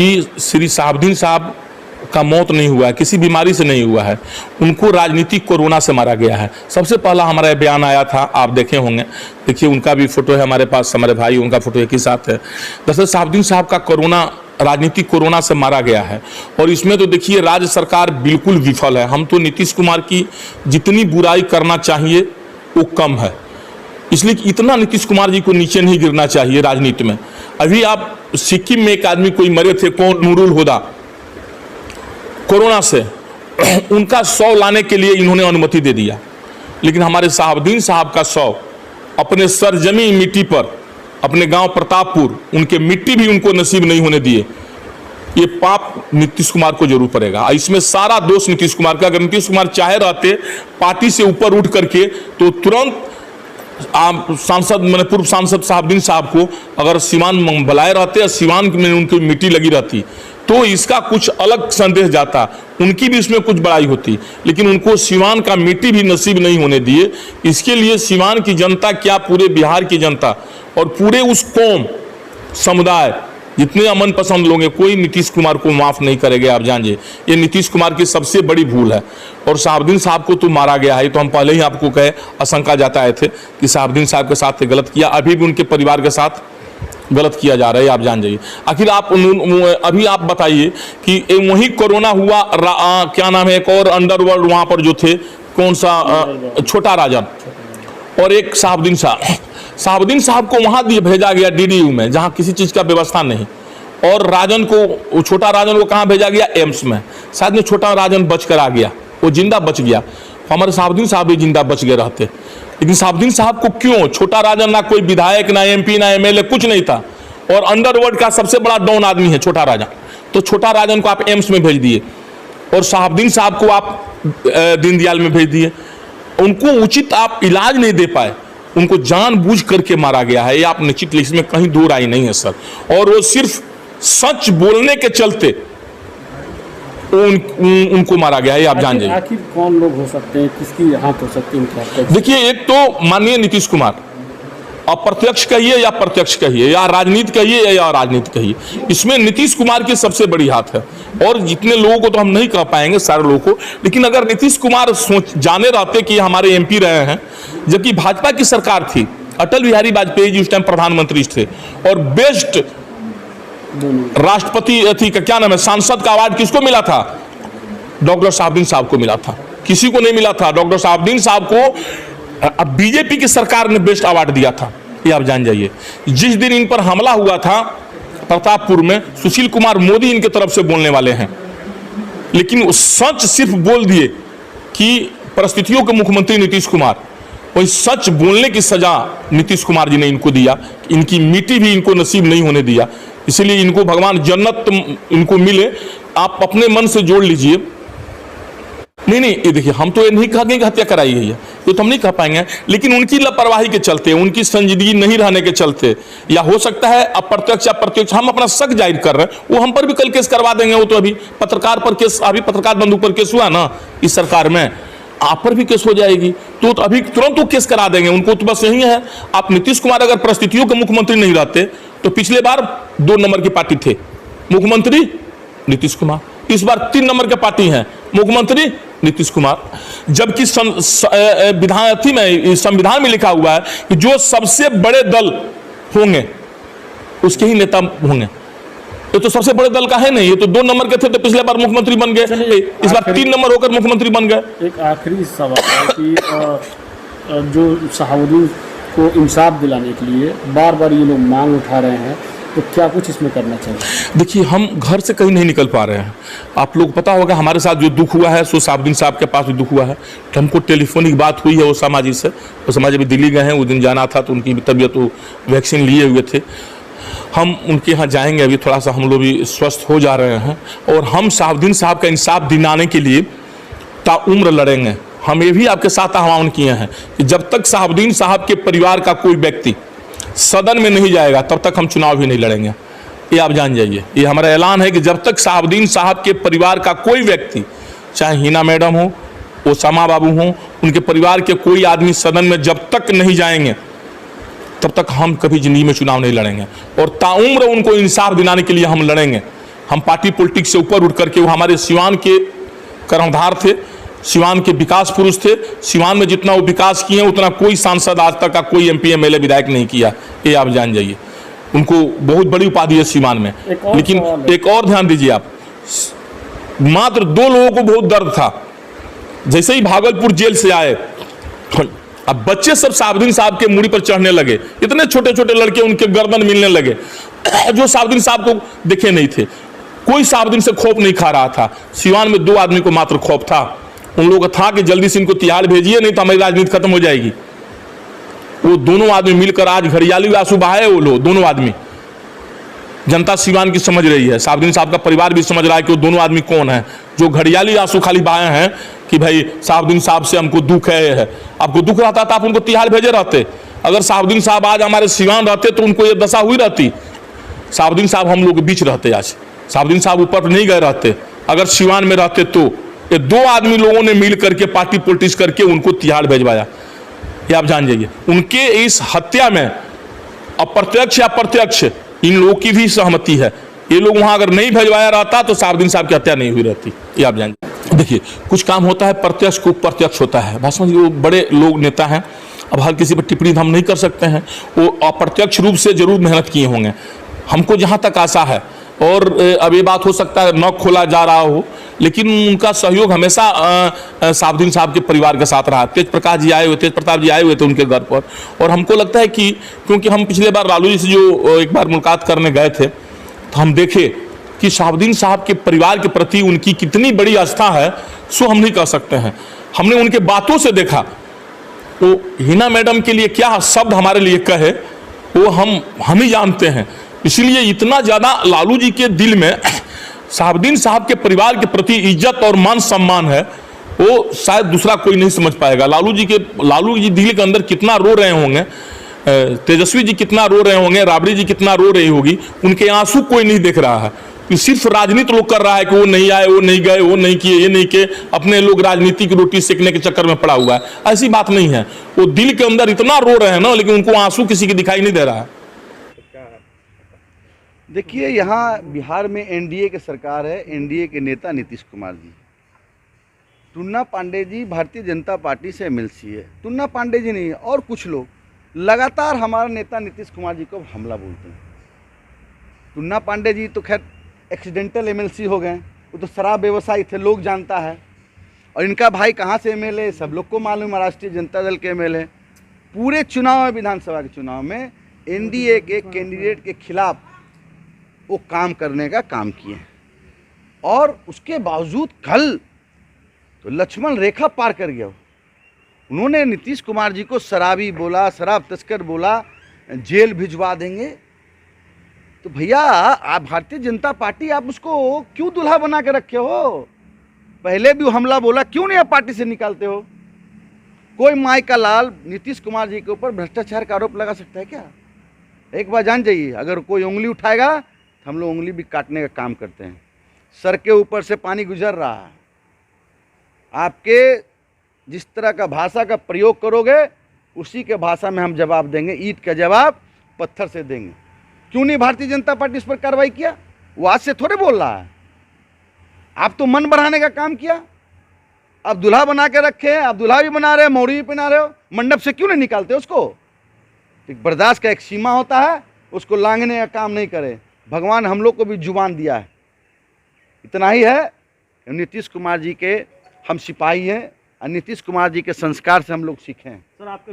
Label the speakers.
Speaker 1: कि श्री शहाबुद्दीन साहब का मौत नहीं हुआ है, किसी बीमारी से नहीं हुआ है, उनको राजनीतिक कोरोना से मारा गया है। सबसे पहला हमारा बयान आया था, आप देखे होंगे, देखिए उनका भी फोटो है हमारे पास, हमारे भाई उनका फोटो एक ही साथ है। दरअसल शहाबुद्दीन साहब का कोरोना, राजनीतिक कोरोना से मारा गया है और इसमें तो देखिए राज्य सरकार बिल्कुल विफल है। हम तो नीतीश कुमार की जितनी बुराई करना चाहिए वो कम है, इसलिए इतना नीतीश कुमार जी को नीचे नहीं गिरना चाहिए राजनीति में। अभी आप सिक्किम में एक आदमी कोई मरे थे, कौन, नूरुल हुदा, कोरोना से उनका 100 लाने के लिए इन्होंने अनुमति दे दिया, लेकिन हमारे शहाबुद्दीन साहब का 100 अपने सरजमी मिट्टी पर, अपने गांव प्रतापपुर, उनके मिट्टी भी उनको नसीब नहीं होने दिए। ये पाप नीतीश कुमार को जरूर पड़ेगा। इसमें सारा दोष नीतीश कुमार का। अगर नीतीश कुमार चाहे रहते पार्टी से ऊपर उठ करके तो तुरंत आप सांसद, मैंने पूर्व सांसद शहाबुद्दीन साहब को अगर सिवान बुलाए रहते या सिवान में उनकी मिट्टी लगी रहती तो इसका कुछ अलग संदेश जाता, उनकी भी इसमें कुछ बड़ाई होती, लेकिन उनको सिवान का मिट्टी भी नसीब नहीं होने दिए। इसके लिए सिवान की जनता क्या, पूरे बिहार की जनता और पूरे उस कौम, समुदाय, जितने अमन पसंद लोग हैं, कोई नीतीश कुमार को माफ़ नहीं करेंगे। आप जानिए ये नीतीश कुमार की सबसे बड़ी भूल है। और शहाबुद्दीन साहब को तो मारा गया है, तो हम पहले ही आपको कहे, आशंका जताए थे कि शहाबुद्दीन साहब के साथ गलत किया, अभी भी उनके परिवार के साथ गलत किया जा रहा है। आप जान जाइए। आखिर आप अभी आप बताइए कि वही कोरोना हुआ, क्या नाम है, एक और अंडरवर्ल्ड वहाँ पर जो थे, कौन सा, छोटा राजन और एक शहाबुद्दीन साहब। शहाबुद्दीन साहब को वहाँ दिए भेजा गया DDU में, जहाँ किसी चीज़ का व्यवस्था नहीं, और राजन को, छोटा राजन को कहाँ भेजा गया, एम्स में। शायद में छोटा राजन बच कर आ गया, वो जिंदा बच गया, हमारे शहाबुद्दीन साहब भी जिंदा बच गए रहते। लेकिन शहाबुद्दीन साहब को क्यों, छोटा राजन ना कोई विधायक, ना MP, ना MLA, कुछ नहीं था, और अंडरवर्ल्ड का सबसे बड़ा डॉन आदमी है छोटा राजन, तो छोटा राजन को आप एम्स में भेज दिए और शहाबुद्दीन साहब को आप दीनदयाल में भेज दिए। उनको उचित आप इलाज नहीं दे पाए, उनको जानबूझ करके मारा गया है। ये आप निश्चित, इसमें कहीं दो राय नहीं है सर। और वो सिर्फ सच बोलने के चलते उनको मारा गया है, आप जान जाइए।
Speaker 2: आखिर कौन लोग हो सकते हैं, किसकी हाथ हो सकती है?
Speaker 1: देखिए, एक तो माननीय नीतीश कुमार, अप्रत्यक्ष कहिए या प्रत्यक्ष कहिए, या राजनीति कहिए या राजनीति कहिए, इसमें नीतीश कुमार की सबसे बड़ी हाथ है। और जितने लोगों को तो हम नहीं कह पाएंगे, सारे लोगों को, लेकिन अगर नीतीश कुमार जाने रहते कि हमारे MP रहे हैं, जबकि भाजपा की सरकार थी, अटल बिहारी वाजपेयी जी उस टाइम प्रधानमंत्री थे, और बेस्ट राष्ट्रपति थी, क्या नाम है, सांसद का अवार्ड किसको मिला था, डॉक्टर शहाबुद्दीन साहब को मिला था, किसी को नहीं मिला था। डॉक्टर शहाबुद्दीन साहब को अब BJP की सरकार ने बेस्ट अवार्ड दिया था, ये आप जान जाइए। जिस दिन इन पर हमला हुआ था प्रतापपुर में, सुशील कुमार मोदी इनके तरफ से बोलने वाले हैं, लेकिन सच सिर्फ बोल दिए कि परिस्थितियों के मुख्यमंत्री नीतीश कुमार, वही सच बोलने की सजा नीतीश कुमार जी ने इनको दिया, इनकी मिट्टी भी इनको नसीब नहीं होने दिया। इसलिए इनको भगवान जन्नत इनको मिले, आप अपने मन से जोड़ लीजिए। नहीं, ये देखिए, हम तो ये नहीं कहेंगे कि हत्या कराई है, ये तो हम नहीं कह पाएंगे, लेकिन उनकी लापरवाही के चलते, उनकी संजीदगी नहीं रहने के चलते, या हो सकता है अप्रत्यक्ष या प्रत्यक्ष, हम अपना शक जाहिर कर रहे हैं, वो हम पर भी कल केस करवा देंगे। वो तो अभी पत्रकार पर केस, अभी पत्रकार बंधु पर केस हुआ ना इस सरकार में, आप पर भी केस हो जाएगी, तो अभी तुरंत वो केस करा देंगे उनको। तो बस यही है। आप नीतीश कुमार अगर परिस्थितियों के मुख्यमंत्री नहीं रहते तो पिछले बार 2 नंबर की पार्टी थे, मुख्यमंत्री नीतीश कुमार, इस बार 3 नंबर के पार्टी हैं, मुख्यमंत्री नीतीश कुमार। जबकि संविधान में लिखा हुआ है कि जो सबसे बड़े दल होंगे उसके ही नेता होंगे। ये तो सबसे बड़े दल का है नहीं, ये तो 2 नंबर के थे, तो पिछले बार मुख्यमंत्री बन गए, इस बार 3 नंबर होकर मुख्यमंत्री बन गए।
Speaker 2: एक आखिरी सवाल है कि जो शहाबुद्दीन को इंसाफ दिलाने के लिए बार बार ये लोग मांग उठा रहे हैं, तो क्या कुछ इसमें करना चाहिए? देखिए,
Speaker 1: हम घर से कहीं नहीं निकल पा रहे हैं। आप लोग पता होगा हमारे साथ जो दुख हुआ है, सो शहाबुद्दीन साहब के पास भी दुख हुआ है। तो हमको टेलीफोनिक बात हुई है ओसामा जी से, ओसामा जी भी दिल्ली गए हैं, उस दिन जाना था, तो उनकी तबीयत, वैक्सीन लिए हुए थे। हम उनके यहाँ जाएंगे, अभी थोड़ा सा हम लोग भी स्वस्थ हो जा रहे हैं, और हम शहाबुद्दीन साहब का इंसाफ दिलाने के लिए ताउम्र लड़ेंगे। हम ये भी आपके साथ आह्वान किए हैं कि जब तक शहाबुद्दीन साहब के परिवार का कोई व्यक्ति सदन में नहीं जाएगा, तब तक हम चुनाव भी नहीं लड़ेंगे। ये आप जान जाइए, ये हमारा ऐलान है कि जब तक शहाबुद्दीन साहब के परिवार का कोई व्यक्ति, चाहे हिना मैडम हो, ओसामा बाबू हो, उनके परिवार के कोई आदमी सदन में जब तक नहीं जाएंगे, तब तक हम कभी जिंदगी में चुनाव नहीं लड़ेंगे। और ताउम्र उनको इंसाफ दिलाने के लिए हम लड़ेंगे। हम पार्टी पॉलिटिक्स से ऊपर उठ करके, वो हमारे सिवान के कर्णधार थे, सिवान के विकास पुरुष थे। सिवान में जितना वो विकास किए हैं उतना कोई सांसद आज तक का कोई MP MLA विधायक नहीं किया, ये आप जान जाइए। उनको बहुत बड़ी उपाधि है सिवान में। लेकिन एक और ध्यान दीजिए आप, मात्र 2 लोगों को बहुत दर्द था, जैसे ही भागलपुर जेल से आए, अब बच्चे सब साहबुद्दीन साहब के मूड़ी पर चढ़ने लगे, इतने छोटे छोटे लड़के उनके गर्दन मिलने लगे जो साहबुद्दीन साहब को देखे नहीं थे। कोई साहबुद्दीन से खौफ नहीं खा रहा था। सिवान में 2 आदमी को मात्र खौफ था, उन लोगों का था कि जल्दी से इनको तिहाड़ भेजिए, नहीं तो हमारी राजनीति खत्म हो जाएगी। वो दोनों आदमी मिलकर आज घड़ियाली आंसू बहाए, वो लोग दोनों आदमी। जनता सिवान की समझ रही है, साहबुद्दीन साहब का परिवार भी समझ रहा है कि वो दोनों आदमी कौन है जो घड़ियाली आंसू खाली बहाए हैं कि भाई साहबुद्दीन साहब से हमको दुख है। आपको दुख रहता था आप उनको तिहाड़ भेजे रहते। अगर साहबुद्दीन साहब आज हमारे सिवान रहते तो उनको ये दशा हुई रहती। साहबुद्दीन साहब हम लोग के बीच रहते, आज साहबुद्दीन साहब ऊपर नहीं गए रहते। अगर सिवान में रहते तो ये 2 आदमी लोगों ने मिल करके पार्टी पॉलिटिक्स करके उनको तिहाड़ भेजवाया, ये आप जान जाइए। उनके इस हत्या में अप्रत्यक्ष या प्रत्यक्ष इन लोगों की भी सहमति है। ये लोग वहां अगर नहीं भेजवाया रहता तो साहबुद्दीन साहब की हत्या नहीं हुई रहती, ये आप जान जाइए। देखिए, कुछ काम होता है प्रत्यक्ष को प्रत्यक्ष होता है। भाषण जी वो बड़े लोग नेता हैं, अब हर किसी पर टिप्पणी हम नहीं कर सकते हैं। वो अप्रत्यक्ष रूप से जरूर मेहनत किए होंगे। हमको जहाँ तक आशा है, और अब ये बात हो सकता है न खोला जा रहा हो, लेकिन उनका सहयोग हमेशा साहबुद्दीन साहब के परिवार के साथ रहा। तेज प्रताप जी आए हुए थे उनके घर पर, और हमको लगता है कि क्योंकि हम पिछले बार लालू जी से जो एक बार मुलाकात करने गए थे तो हम देखे कि साहबुद्दीन साहब के परिवार के प्रति उनकी कितनी बड़ी आस्था है, सो हम नहीं कह सकते हैं। हमने उनके बातों से देखा। तो हिना मैडम के लिए क्या शब्द हमारे लिए कहे वो हम ही जानते हैं। इसलिए इतना ज़्यादा लालू जी के दिल में साहबुद्दीन साहब के परिवार के प्रति इज्जत और मान सम्मान है, वो शायद दूसरा कोई नहीं समझ पाएगा। लालू जी दिल के अंदर कितना रो रहे होंगे, तेजस्वी जी कितना रो रहे होंगे, राबड़ी जी कितना रो रही होगी, उनके आंसू कोई नहीं देख रहा है। कि सिर्फ राजनीति लोग कर रहा है कि वो नहीं आए, वो नहीं गए, वो नहीं किए, ये नहीं किए, अपने लोग राजनीति की रोटी सेकने के चक्कर में पड़ा हुआ है। ऐसी बात नहीं है। वो दिल के अंदर इतना रो रहे हैं ना, लेकिन उनको आंसू किसी के दिखाई नहीं दे रहा है।
Speaker 3: देखिए, यहाँ बिहार में NDA की सरकार है, NDA के नेता नीतीश कुमार जी। टुन्ना पांडे जी भारतीय जनता पार्टी से MLC है। टुन्ना पांडे जी नहीं, और कुछ लोग लगातार हमारा नेता नीतीश कुमार जी को हमला बोलते हैं। टुन्ना पांडे जी तो खैर एक्सीडेंटल MLC हो गए, वो तो शराब व्यवसायी थे, लोग जानता है। और इनका भाई कहाँ से MLA सब लोग को मालूम है, राष्ट्रीय जनता दल के MLA। पूरे चुनाव में, विधानसभा के चुनाव में NDA के कैंडिडेट के खिलाफ वो काम करने का काम किए, और उसके बावजूद कल तो लक्ष्मण रेखा पार कर गया। उन्होंने नीतीश कुमार जी को शराबी बोला, शराब तस्कर बोला, जेल भिजवा देंगे। तो भैया, आप भारतीय जनता पार्टी, आप उसको क्यों दुल्हा बना के रखे हो? पहले भी हमला बोला, क्यों नहीं आप पार्टी से निकालते हो? कोई माई का लाल नीतीश कुमार जी के ऊपर भ्रष्टाचार का आरोप लगा सकता है क्या? एक बार जान जाइए, अगर कोई उंगली उठाएगा तो हम लोग उंगली भी काटने का काम करते हैं। सर के ऊपर से पानी गुजर रहा है। आपके जिस तरह का भाषा का प्रयोग करोगे उसी के भाषा में हम जवाब देंगे। ईंट का जवाब पत्थर से देंगे। क्यों नहीं भारतीय जनता पार्टी इस पर कार्रवाई किया? वो आज से थोड़े बोल रहा है। आप तो मन बढ़ाने का काम किया। अब दूल्हा बना के रखे हैं, आप दूल्हा भी बना रहे हो, मौरी भी पहना रहे हो, मंडप से क्यों नहीं निकालते उसको? तो बर्दाश्त का एक सीमा होता है, उसको लांघने का काम नहीं करे। भगवान हम लोग को भी जुबान दिया है। इतना ही है, नीतीश कुमार जी के हम सिपाही हैं, और नीतीश कुमार जी के संस्कार से हम लोग सीखे हैं।
Speaker 2: सर, आपके